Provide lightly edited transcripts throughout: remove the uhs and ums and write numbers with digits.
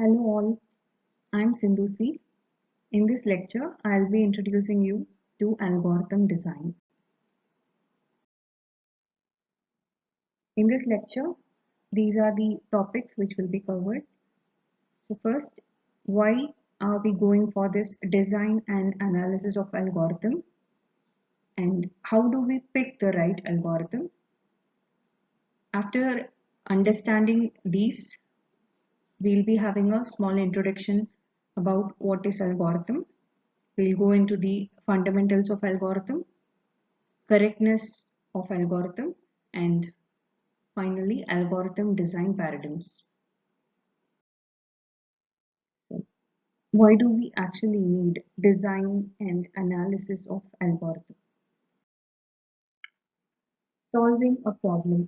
Hello all, I'm Sindhu C. In this lecture, I'll be introducing you to algorithm design. In this lecture, these are the topics which will be covered. So first, why are we going for this design and analysis of algorithm? And how do we pick the right algorithm? After understanding these, we'll be having a small introduction about what is algorithm. We'll go into the fundamentals of algorithm, correctness of algorithm, and finally algorithm design paradigms. So why do we actually need design and analysis of algorithm? Solving a problem.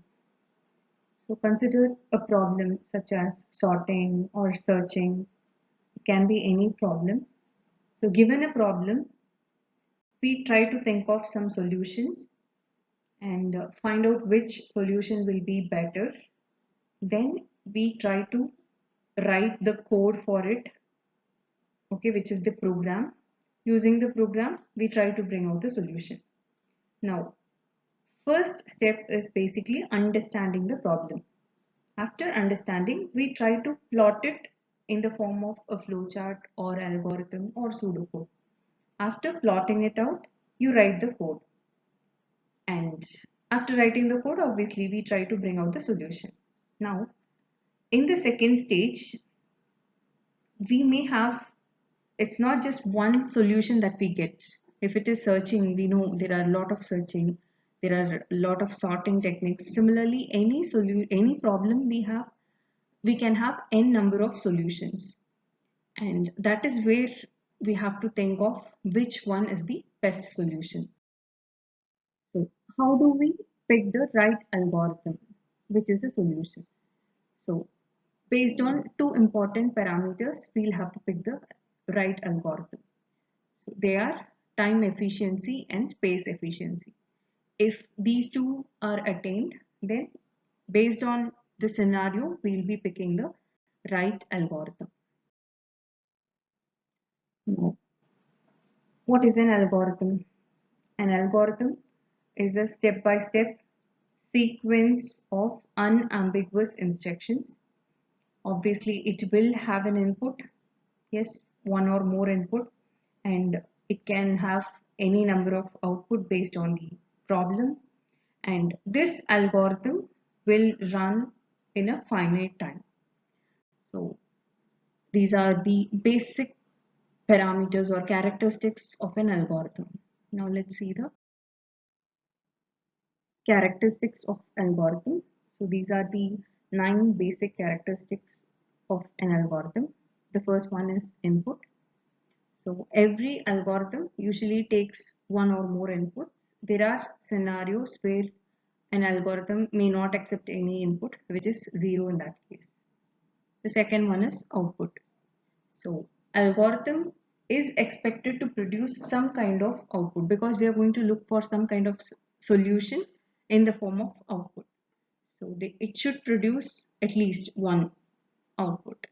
So consider a problem such as sorting or searching. It can be any problem. So given a problem, we try to think of some solutions and find out which solution will be better. Then we try to write the code for it, okay, which is the program. Using the program, we try to bring out the solution. Now, first step is basically understanding the problem. After understanding, we try to plot it in the form of a flowchart or algorithm or pseudocode. After plotting it out, you write the code. And after writing the code, obviously, we try to bring out the solution. Now, in the second stage, we may have, it's not just one solution that we get. If it is searching, we know there are a lot of searching, there are a lot of sorting techniques. Similarly, any problem we have, we can have n number of solutions, and that is where we have to think of which one is the best solution. So how do we pick the right algorithm, which is the solution? So based on two important parameters, we'll have to pick the right algorithm. So they are time efficiency and space efficiency. If these two are attained, then based on the scenario, we'll be picking the right algorithm. Now, what is an algorithm? An algorithm is a step-by-step sequence of unambiguous instructions. Obviously, it will have an input, yes, one or more input, and it can have any number of output based on the problem. And this algorithm will run in a finite time. So these are the basic parameters or characteristics of an algorithm. Now let's see the characteristics of algorithm. So these are the 9 basic characteristics of an algorithm. The first one is input. So every algorithm usually takes one or more inputs. There are scenarios where an algorithm may not accept any input, which is 0 in that case. The second one is output. So algorithm is expected to produce some kind of output because we are going to look for some kind of solution in the form of output. So it should produce at least one output.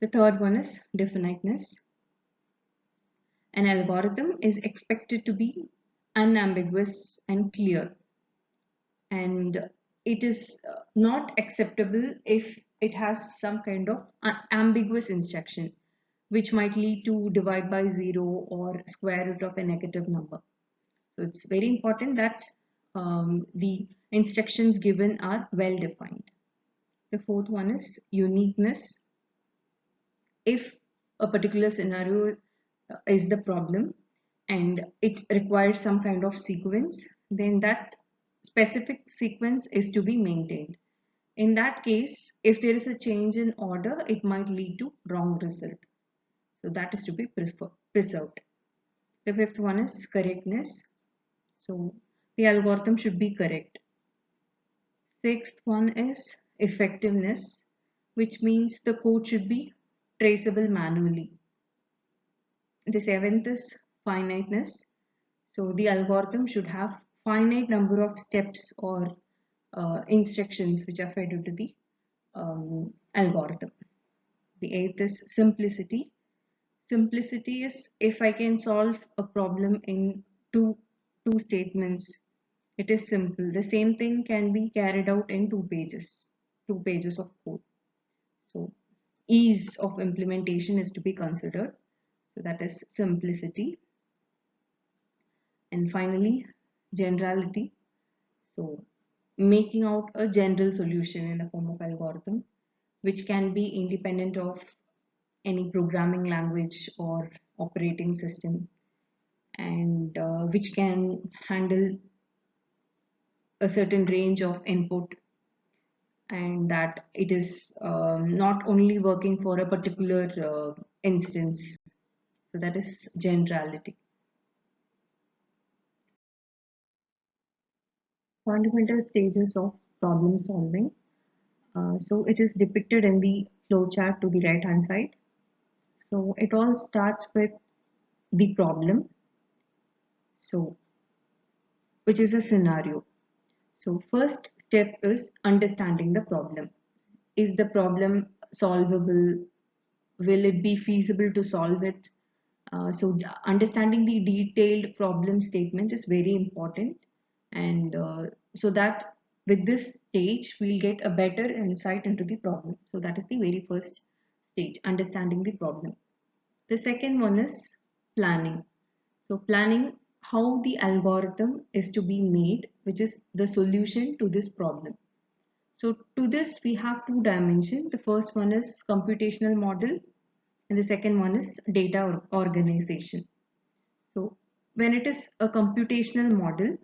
The third one is definiteness. An algorithm is expected to be unambiguous and clear, and it is not acceptable if it has some kind of ambiguous instruction which might lead to divide by 0 or square root of a negative number. So it's very important that the instructions given are well defined. The fourth one is uniqueness. If a particular scenario is the problem and it requires some kind of sequence, then that specific sequence is to be maintained. In that case, if there is a change in order, it might lead to wrong result. So that is to be preserved. The fifth one is correctness. So the algorithm should be correct. Sixth one is effectiveness, which means the code should be traceable manually. The seventh is finiteness. So the algorithm should have finite number of steps or instructions which are fed into the algorithm. The eighth is simplicity. Simplicity is if I can solve a problem in two statements, it is simple. The same thing can be carried out in two pages of code. So ease of implementation is to be considered. So that is simplicity. And finally, generality. So making out a general solution in the form of algorithm, which can be independent of any programming language or operating system, and which can handle a certain range of input, and that it is not only working for a particular instance. So that is generality. Fundamental stages of problem solving. So it is depicted in the flowchart to the right hand side. So it all starts with the problem. So which is a scenario. So first step is understanding the problem. Is the problem solvable? Will it be feasible to solve it? So understanding the detailed problem statement is very important, and so that with this stage we'll get a better insight into the problem. So that is the very first stage, understanding the problem. The second one is planning. So planning how the algorithm is to be made, which is the solution to this problem. So to this we have two dimensions. The first one is computational model and the second one is data organization. So when it is a computational model,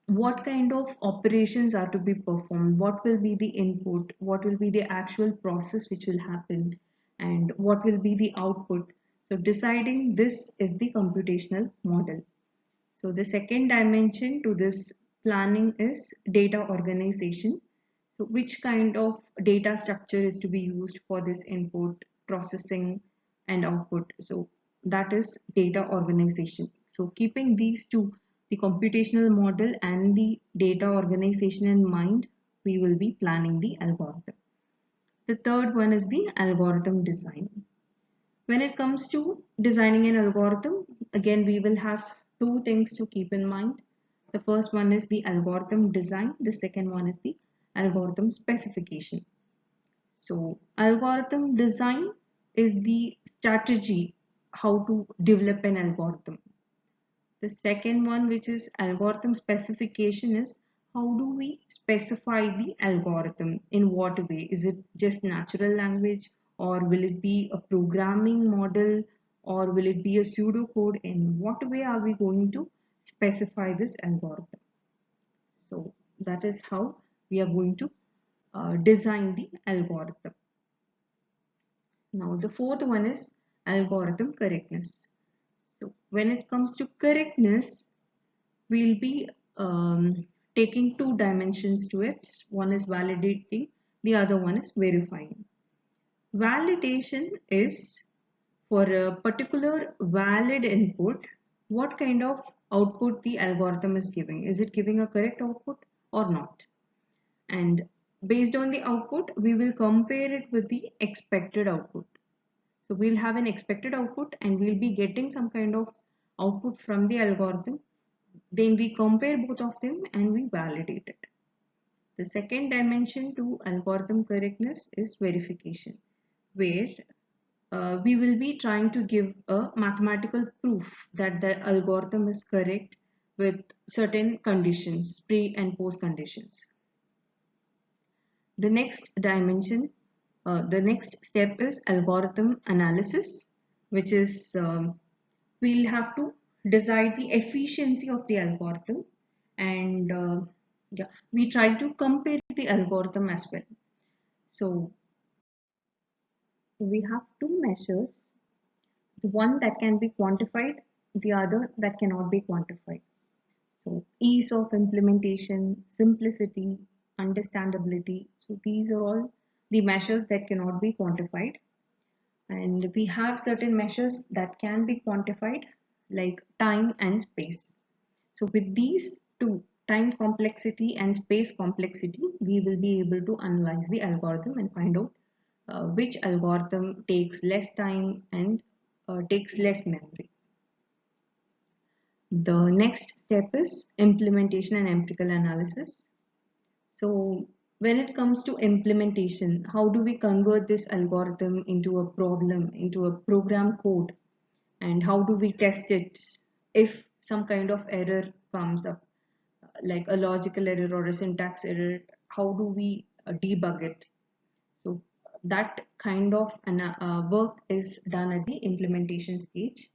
what kind of operations are to be performed, what will be the input, what will be the actual process which will happen, and what will be the output. So deciding this is the computational model. So the second dimension to this planning is data organization. So which kind of data structure is to be used for this input, processing and output. So that is data organization. So keeping these two, the computational model and the data organization in mind, we will be planning the algorithm. The third one is the algorithm design. When it comes to designing an algorithm, again we will have two things to keep in mind. The first one is the algorithm design, the second one is the algorithm specification. So algorithm design is the strategy how to develop an algorithm. The second one, which is algorithm specification, is how do we specify the algorithm, in what way? Is it just natural language, or will it be a programming model, or will it be a pseudocode? In what way are we going to specify this algorithm? So that is how we are going to design the algorithm. Now the fourth one is algorithm correctness. So when it comes to correctness, we'll be taking two dimensions to it. One is validating, the other one is verifying. Validation is for a particular valid input, what kind of output the algorithm is giving. Is it giving a correct output or not? And based on the output, we will compare it with the expected output. So we'll have an expected output and we'll be getting some kind of output from the algorithm. Then we compare both of them and we validate it. The second dimension to algorithm correctness is verification, where we will be trying to give a mathematical proof that the algorithm is correct with certain conditions, pre and post conditions. The next dimension, the next step is algorithm analysis, which is we'll have to decide the efficiency of the algorithm, and yeah, we try to compare the algorithm as well. So we have two measures, the one that can be quantified, the other that cannot be quantified. So ease of implementation, simplicity, understandability. So these are all the measures that cannot be quantified. And we have certain measures that can be quantified, like time and space. So with these two, time complexity and space complexity, we will be able to analyze the algorithm and find out which algorithm takes less time and takes less memory. The next step is implementation and empirical analysis. So when it comes to implementation, how do we convert this algorithm into a problem, into a program code, and how do we test it if some kind of error comes up, like a logical error or a syntax error? How do we debug it? So that kind of work is done at the implementation stage.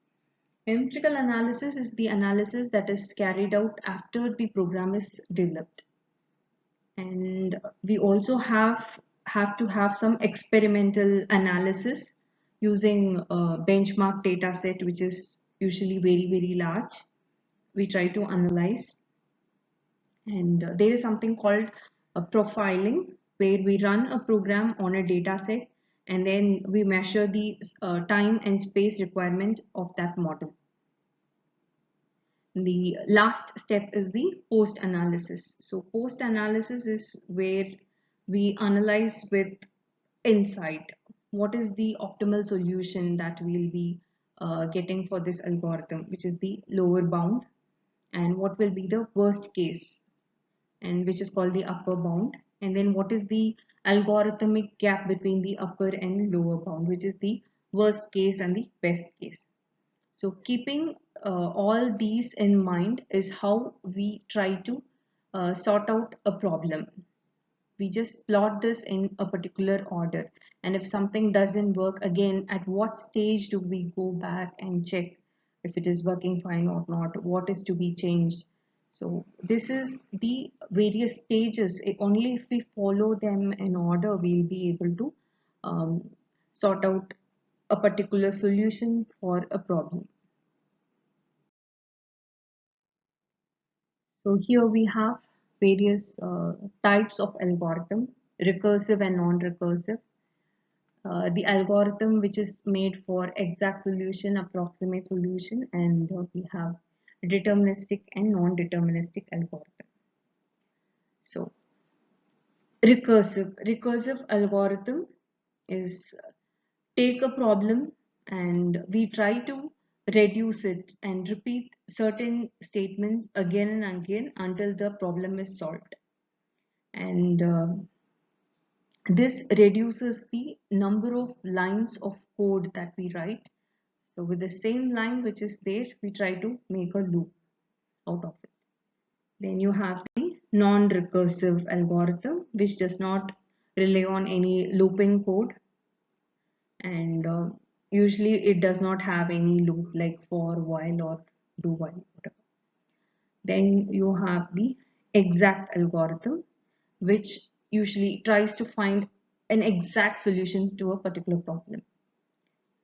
Empirical analysis is the analysis that is carried out after the program is developed. And we also have to have some experimental analysis using a benchmark data set, which is usually very large. We try to analyze, and there is something called profiling, where we run a program on a data set and then we measure the time and space requirement of that model. The last step is the post analysis. So post analysis is where we analyze with insight what is the optimal solution that we'll be getting for this algorithm, which is the lower bound, and what will be the worst case, and which is called the upper bound, and then what is the algorithmic gap between the upper and lower bound, which is the worst case and the best case. So keeping all these in mind is how we try to sort out a problem. We just plot this in a particular order, and if something doesn't work, again, at what stage do we go back and check if it is working fine or not, what is to be changed. So this is the various stages. Only if we follow them in order, we'll be able to sort out a particular solution for a problem. So here we have various types of algorithm: recursive and non-recursive. The algorithm which is made for exact solution, approximate solution, and we have deterministic and non-deterministic algorithm. So recursive algorithm is take a problem and we try to reduce it and repeat certain statements again and again until the problem is solved. And this reduces the number of lines of code that we write. So with the same line which is there, we try to make a loop out of it. Then you have the non-recursive algorithm, which does not rely on any looping code, and usually it does not have any loop like for, while, or do while, whatever. Then you have the exact algorithm, which usually tries to find an exact solution to a particular problem.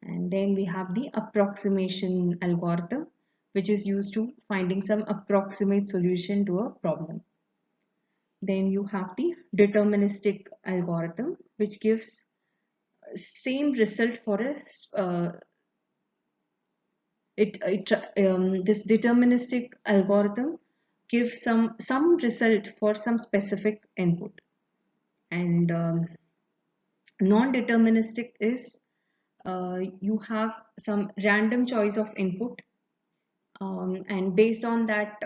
And then we have the approximation algorithm, which is used to finding some approximate solution to a problem. Then you have the deterministic algorithm, which gives same result for a this deterministic algorithm gives some result for some specific input. And non-deterministic is you have some random choice of input, and based on that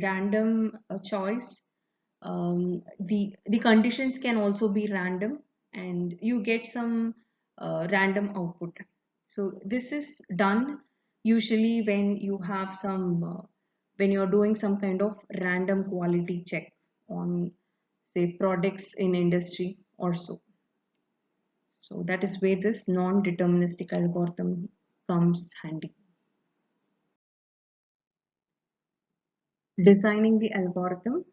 random choice, the conditions can also be random, and you get some random output. So this is done usually when you have some when you're doing some kind of random quality check on, say, products in industry or so. So that is where this non-deterministic algorithm comes handy. Designing the algorithm,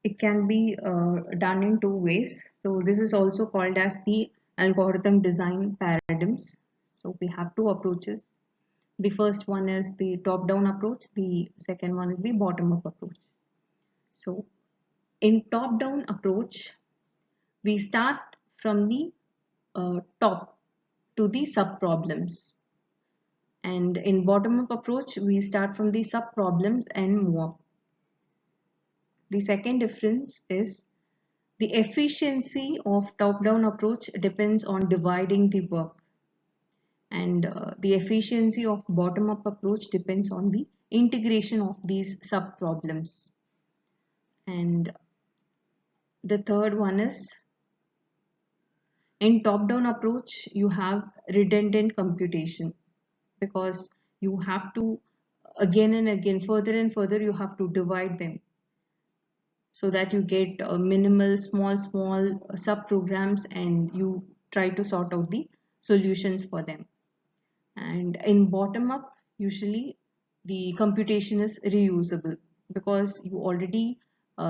it can be done in two ways. So this is also called as the algorithm design paradigms. So we have two approaches. The first one is the top-down approach. The second one is the bottom-up approach. So in top-down approach, we start from the top to the sub-problems. And in bottom-up approach, we start from the sub-problems and move up. The second difference is The efficiency of top-down approach depends on dividing the work, and the efficiency of bottom-up approach depends on the integration of these sub-problems. And the third one is, in top-down approach, you have redundant computation because you have to again and again, further and further, you have to divide them so that you get minimal small sub programs and you try to sort out the solutions for them. And in bottom up, usually the computation is reusable because you already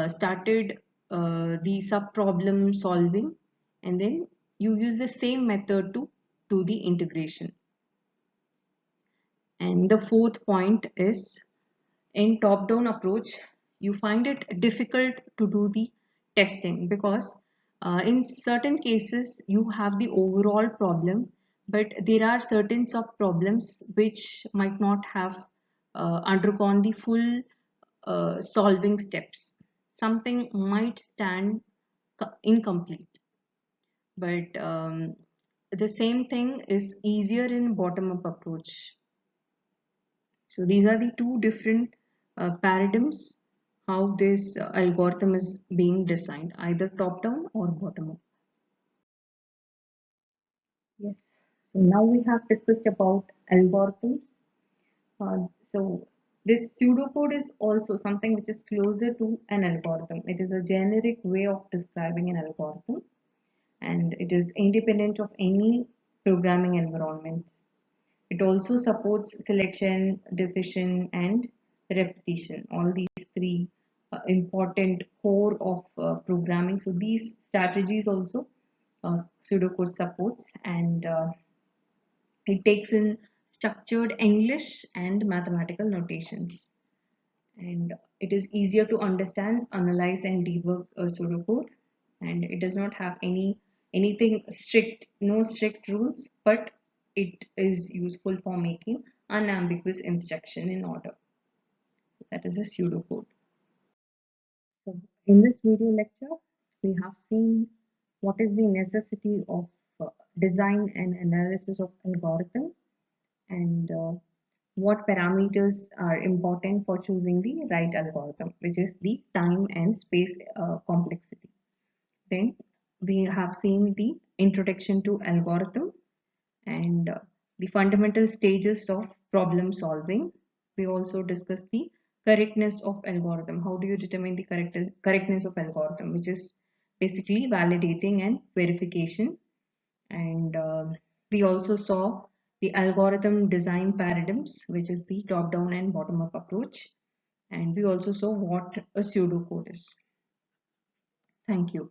started the sub problem solving, and then you use the same method to do the integration. And the fourth point is, in top-down approach, you find it difficult to do the testing because in certain cases you have the overall problem, but there are certain sub-problems which might not have undergone the full solving steps. Something might stand incomplete, but the same thing is easier in bottom-up approach. So these are the two different paradigms how this algorithm is being designed, either top down or bottom up. Yes. So now we have discussed about algorithms. So this pseudocode is also something which is closer to an algorithm. It is a generic way of describing an algorithm, and it is independent of any programming environment. It also supports selection, decision, and repetition. All these three important core of programming. So these strategies also pseudocode supports, and it takes in structured English and mathematical notations. And it is easier to understand, analyze, and debug pseudocode. And it does not have anything strict, no strict rules, but it is useful for making unambiguous instruction in order. So that is a pseudocode. So in this video lecture, we have seen what is the necessity of design and analysis of algorithm, and what parameters are important for choosing the right algorithm, which is the time and space complexity. Then we have seen the introduction to algorithm and the fundamental stages of problem solving. We also discussed the correctness of algorithm. How do you determine the correctness of algorithm, which is basically validating and verification. And we also saw the algorithm design paradigms, which is the top-down and bottom-up approach. And we also saw what a pseudocode is. Thank you.